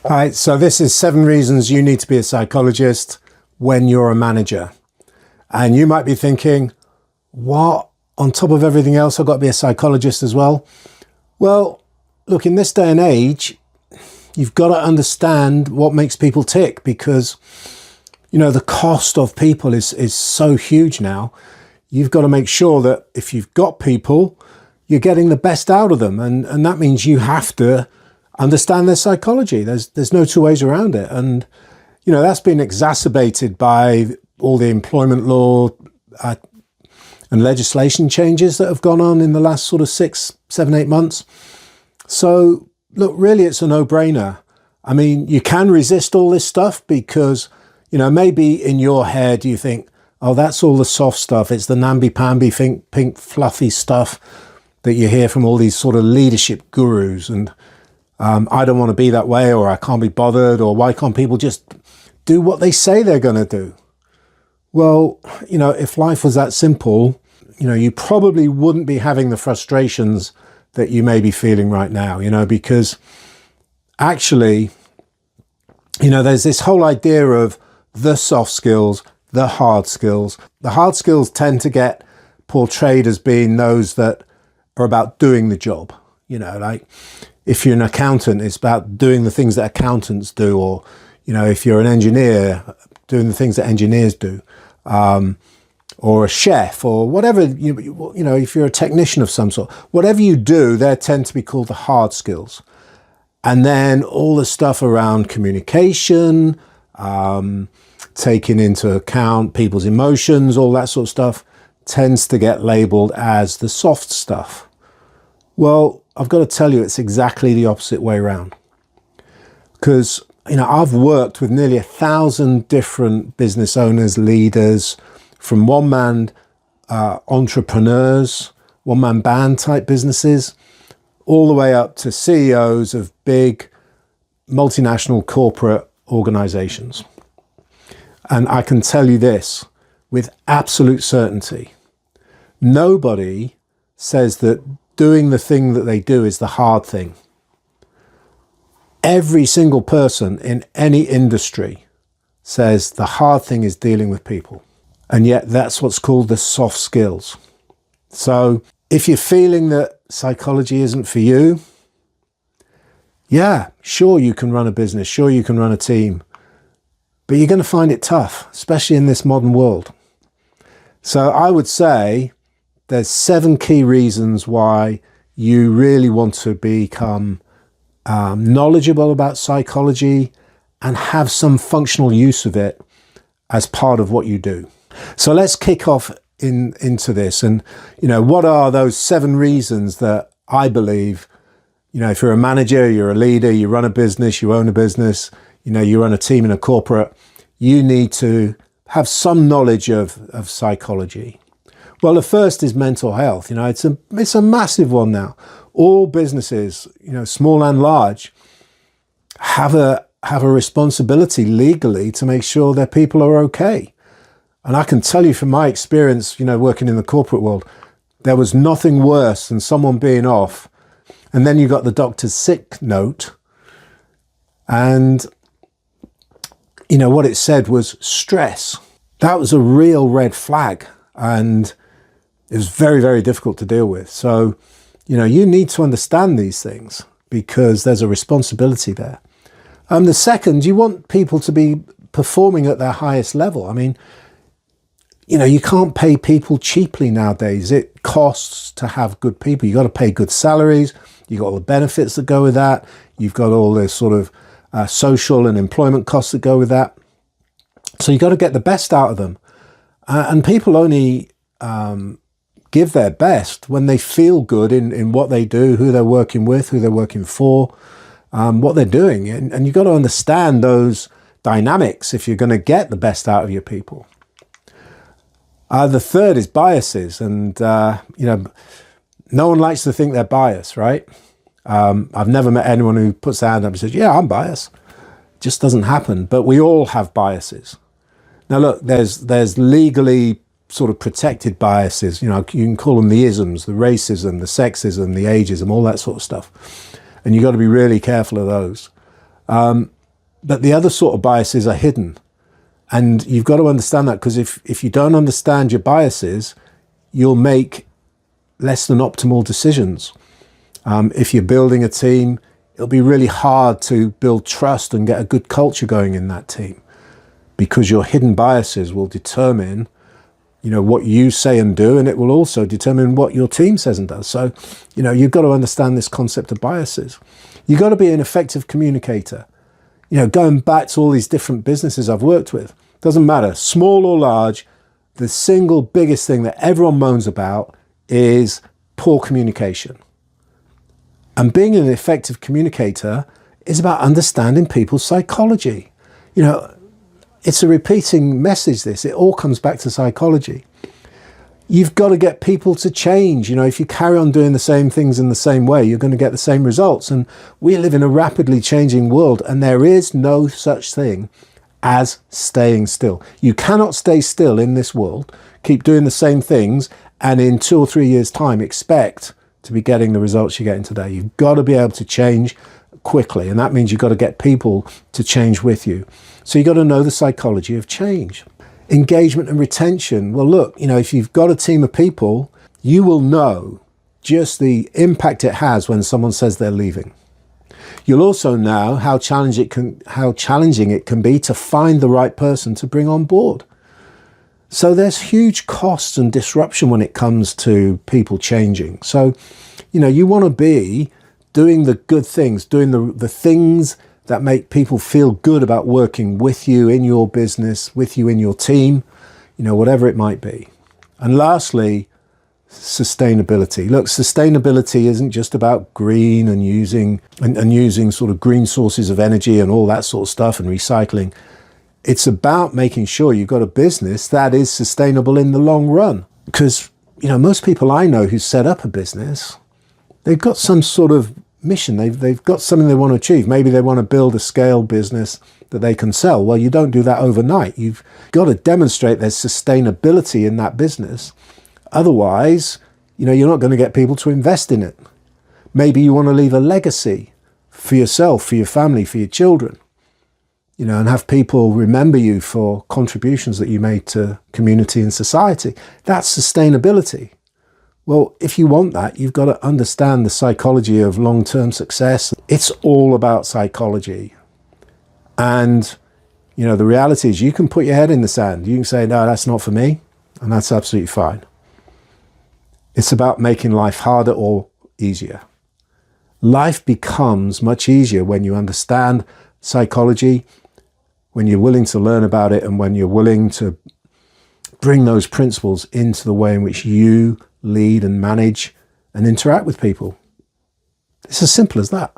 All right, so this is 7 reasons you need to be a psychologist when you're a manager. And you might be thinking, what? On top of everything else, I've got to be a psychologist as well? Well, look, in this day and age, you've got to understand what makes people tick because, the cost of people is so huge now. You've got to make sure that if you've got people, you're getting the best out of them. And that means you have to understand their psychology. There's no two ways around it. And, that's been exacerbated by all the employment law and legislation changes that have gone on in the last sort of 6, 7, 8 months. So, look, really, it's a no-brainer. I mean, you can resist all this stuff because, maybe in your head you think, oh, that's all the soft stuff. It's the namby-pamby, pink, fluffy stuff that you hear from all these sort of leadership gurus. And I don't want to be that way, or I can't be bothered, or why can't people just do what they say they're going to do? Well, if life was that simple, you probably wouldn't be having the frustrations that you may be feeling right now, because actually, there's this whole idea of the soft skills, the hard skills. The hard skills tend to get portrayed as being those that are about doing the job. Like if you're an accountant, it's about doing the things that accountants do, or, if you're an engineer, doing the things that engineers do, or a chef, or whatever, if you're a technician of some sort, whatever you do, they tend to be called the hard skills. And then all the stuff around communication, taking into account people's emotions, all that sort of stuff, tends to get labeled as the soft stuff. Well, I've got to tell you, it's exactly the opposite way around. Because, I've worked with nearly 1,000 different business owners, leaders, from one-man entrepreneurs, one-man band type businesses, all the way up to CEOs of big multinational corporate organizations. And I can tell you this with absolute certainty. Nobody says that doing the thing that they do is the hard thing. Every single person in any industry says the hard thing is dealing with people. And yet that's what's called the soft skills. So if you're feeling that psychology isn't for you, yeah, sure, you can run a business, sure, you can run a team, but you're going to find it tough, especially in this modern world. So I would say there's 7 key reasons why you really want to become knowledgeable about psychology and have some functional use of it as part of what you do. So let's kick off into this. And, what are those 7 reasons that I believe, if you're a manager, you're a leader, you run a business, you own a business, you run a team in a corporate, you need to have some knowledge of psychology. Well, the first is mental health. It's a massive one now. All businesses, small and large, have a responsibility legally to make sure their people are okay. And I can tell you from my experience, working in the corporate world, there was nothing worse than someone being off, and then you got the doctor's sick note, and what it said was stress. That was a real red flag, and it was very, very difficult to deal with. So, you need to understand these things because there's a responsibility there. The second, you want people to be performing at their highest level. I mean, you can't pay people cheaply nowadays. It costs to have good people. You've got to pay good salaries. You've got all the benefits that go with that. You've got all the sort of social and employment costs that go with that. So you've got to get the best out of them. And people only give their best when they feel good in what they do, who they're working with, who they're working for, what they're doing. And you've got to understand those dynamics if you're going to get the best out of your people. The third is biases. And, no one likes to think they're biased, right? I've never met anyone who puts their hand up and says, yeah, I'm biased. It just doesn't happen. But we all have biases. Now, look, there's legally sort of protected biases. You can call them the isms, the racism, the sexism, the ageism, all that sort of stuff. And you've got to be really careful of those. But the other sort of biases are hidden. And you've got to understand that, because if you don't understand your biases, you'll make less than optimal decisions. If you're building a team, it'll be really hard to build trust and get a good culture going in that team, because your hidden biases will determine, what you say and do, and it will also determine what your team says and does. So, you've got to understand this concept of biases. You've got to be an effective communicator. Going back to all these different businesses I've worked with, doesn't matter, small or large, the single biggest thing that everyone moans about is poor communication. And being an effective communicator is about understanding people's psychology. It's a repeating message, this. It all comes back to psychology. You've got to get people to change. If you carry on doing the same things in the same way, you're going to get the same results. And we live in a rapidly changing world, and there is no such thing as staying still. You cannot stay still in this world, keep doing the same things, and in 2 or 3 years' time expect to be getting the results you're getting today. You've got to be able to change quickly, and that means you've got to get people to change with you. So you've got to know the psychology of change. Engagement and retention. Well, look, if you've got a team of people, you will know just the impact it has when someone says they're leaving. You'll also know how challenging it can be to find the right person to bring on board. So there's huge costs and disruption when it comes to people changing. So, you want to be doing the good things, doing the things that make people feel good about working with you in your business, with you in your team, whatever it might be. And lastly, sustainability. Look, sustainability isn't just about green and using sort of green sources of energy and all that sort of stuff and recycling. It's about making sure you've got a business that is sustainable in the long run. Because, most people I know who set up a business, they've got some sort of mission. They've got something they want to achieve. Maybe they want to build a scale business that they can sell. Well, you don't do that overnight. You've got to demonstrate there's sustainability in that business. Otherwise, you're not going to get people to invest in it. Maybe you want to leave a legacy for yourself, for your family, for your children, and have people remember you for contributions that you made to community and society. That's sustainability. Well, if you want that, you've got to understand the psychology of long-term success. It's all about psychology. And, the reality is you can put your head in the sand. You can say, no, that's not for me. And that's absolutely fine. It's about making life harder or easier. Life becomes much easier when you understand psychology, when you're willing to learn about it, and when you're willing to bring those principles into the way in which you lead and manage and interact with people. It's as simple as that.